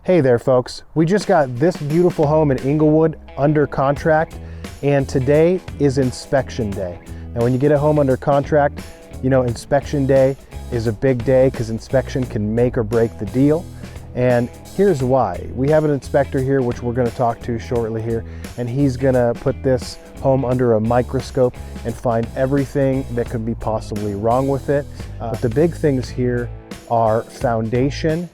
Hey there folks, we just got this beautiful home in Inglewood under contract, and today is inspection day. Now when you get a home under contract, you know inspection day is a big day because inspection can make or break the deal. And here's why. We have an inspector here, which we're going to talk to shortly here, and he's going to put this home under a microscope and find everything that could be possibly wrong with it. But the big things here are foundation,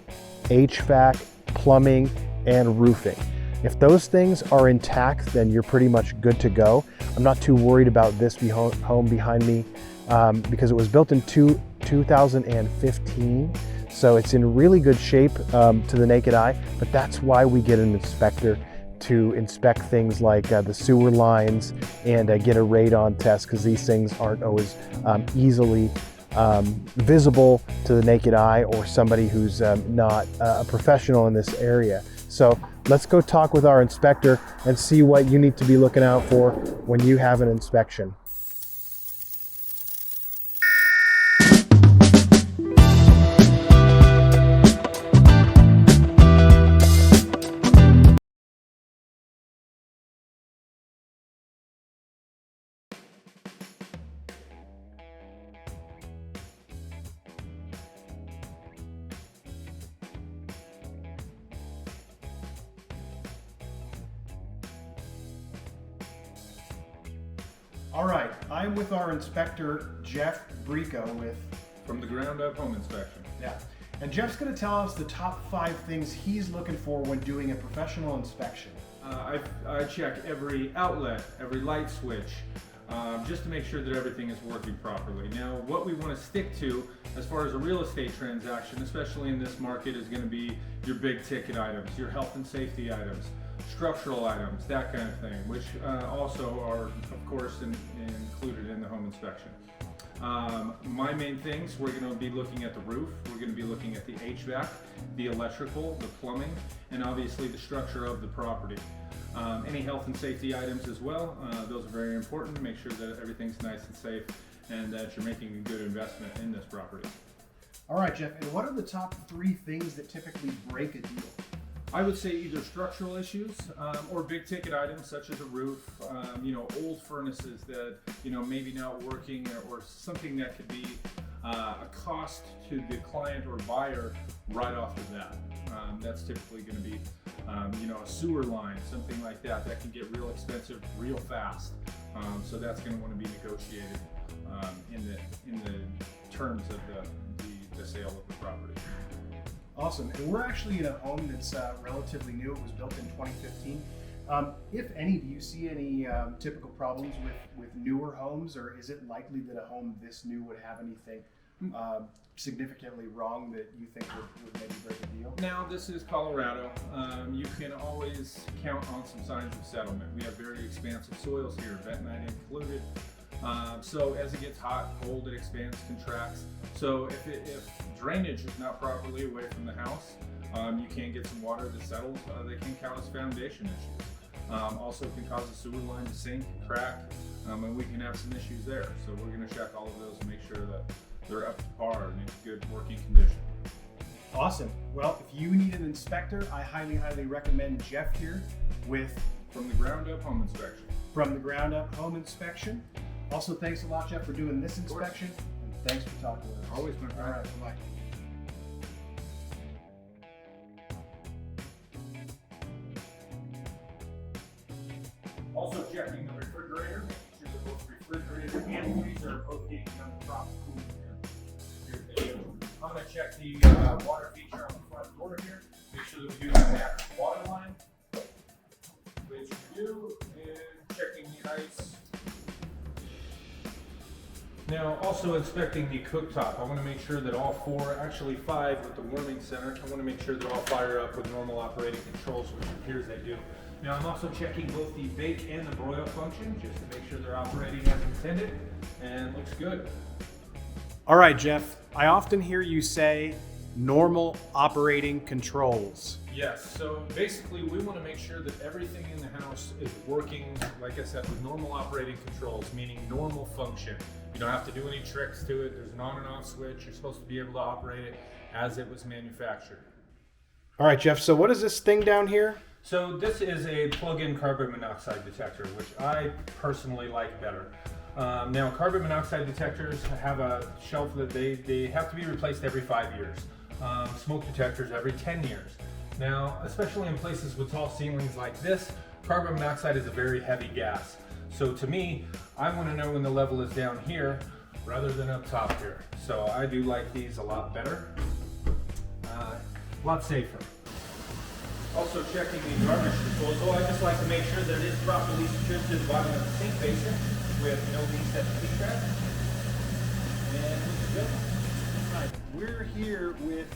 HVAC, plumbing, and roofing. If those things are intact, then you're pretty much good to go. I'm not too worried about this home behind me because it was built in 2015. So it's in really good shape to the naked eye, but that's why we get an inspector to inspect things like the sewer lines and get a radon test, because these things aren't always easily visible to the naked eye or somebody who's not a professional in this area. So let's go talk with our inspector and see what you need to be looking out for when you have an inspection. All right, I'm with our inspector, Jeff Brico with From the Ground Up Home Inspection. Yeah, and Jeff's going to tell us the top 5 things he's looking for when doing a professional inspection. I check every outlet, every light switch, just to make sure that everything is working properly. Now, what we want to stick to as far as a real estate transaction, especially in this market, is going to be your big ticket items, your health and safety items, structural items, that kind of thing, which also are, of course, included in the home inspection. My main things, we're going to be looking at the roof, we're going to be looking at the HVAC, the electrical, the plumbing, and obviously the structure of the property. Any health and safety items as well, those are very important to make sure that everything's nice and safe and that you're making a good investment in this property. All right, Jeff, and what are the top 3 things that typically break a deal? I would say either structural issues or big ticket items such as a roof, old furnaces that, maybe not working, or something that could be a cost to the client or buyer right off the bat. That's typically going to be, a sewer line, something like that. That can get real expensive real fast. So that's going to want to be negotiated in the terms of the sale of the property. Awesome, and we're actually in a home that's relatively new. It was built in 2015. If any, do you see any typical problems with newer homes, or is it likely that a home this new would have anything significantly wrong that you think would maybe break a deal? Now, this is Colorado. You can always count on some signs of settlement. We have very expansive soils here, bentonite included. So as it gets hot, cold, it expands, contracts. So if drainage is not properly away from the house, you can't get some water that settles. They can cause foundation issues. Also can cause a sewer line to sink, crack, and we can have some issues there. So we're going to check all of those and make sure that they're up to par and in good working condition. Awesome. Well, if you need an inspector, I highly recommend Jeff here with From the Ground Up Home Inspection. From the Ground Up Home Inspection. Also, thanks a lot, Jeff, for doing this inspection, and thanks for talking with us. Always, my friend. All right, bye-bye. Also checking the refrigerator, making sure that both refrigerator and freezer are both getting on the proper cooling temperature. I'm going to check the water feature on the front door here, make sure that we do have an active water line, which we do, and checking the ice. Now, also inspecting the cooktop. I want to make sure that all 4, actually 5 with the warming center, I want to make sure that all fire up with normal operating controls, which appears they do. Now, I'm also checking both the bake and the broil function, just to make sure they're operating as intended, and looks good. All right, Jeff, I often hear you say normal operating controls. Yes, so basically we want to make sure that everything in the house is working, like I said, with normal operating controls, meaning normal function. You don't have to do any tricks to it. There's an on and off switch. You're supposed to be able to operate it as it was manufactured. All right, Jeff, so what is this thing down here? So this is a plug-in carbon monoxide detector, which I personally like better. Now, carbon monoxide detectors have a shelf that they have to be replaced every 5 years. Smoke detectors every 10 years. Now, especially in places with tall ceilings like this, carbon monoxide is a very heavy gas. So to me, I want to know when the level is down here rather than up top here. So I do like these a lot better, a lot safer. Also checking the garbage disposal, I just like to make sure that it is properly secured to the bottom of the sink basin with no leaks at the leak trap. And it's good. All right, we're here with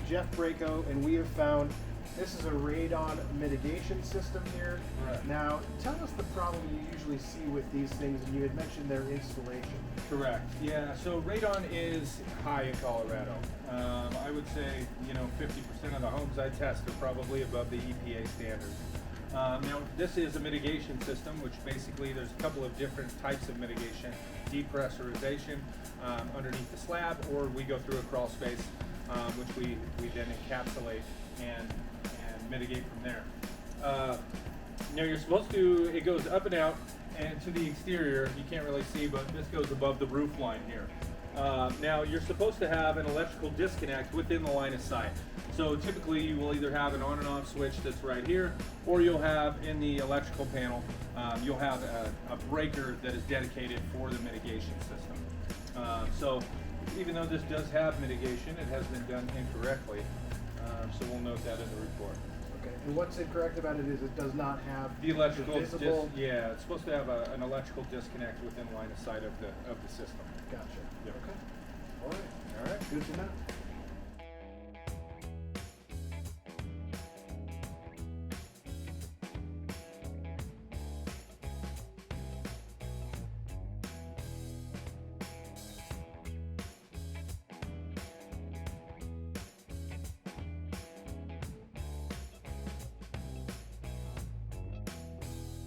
Jeff Braco, and we have found this is a radon mitigation system here. Right. Now, tell us the problem you usually see with these things, and you had mentioned their installation. Correct. Yeah. So radon is high in Colorado. I would say 50% of the homes I test are probably above the EPA standards. Now this is a mitigation system, which basically there's a couple of different types of mitigation: depressurization underneath the slab, or we go through a crawl space, which we then encapsulate and mitigate from there. Now you're supposed to, it goes up and out and to the exterior. You can't really see, but this goes above the roof line here. Now you're supposed to have an electrical disconnect within the line of sight. So typically you will either have an on and off switch that's right here, or you'll have in the electrical panel, you'll have a breaker that is dedicated for the mitigation system. So even though this does have mitigation, it has been done incorrectly. So we'll note that in the report. Okay. And what's incorrect about it is it does not have The electrical, visible. yeah, it's supposed to have an electrical disconnect within line of sight of the system. Gotcha. Yep. Okay. All right. All right. Good to know.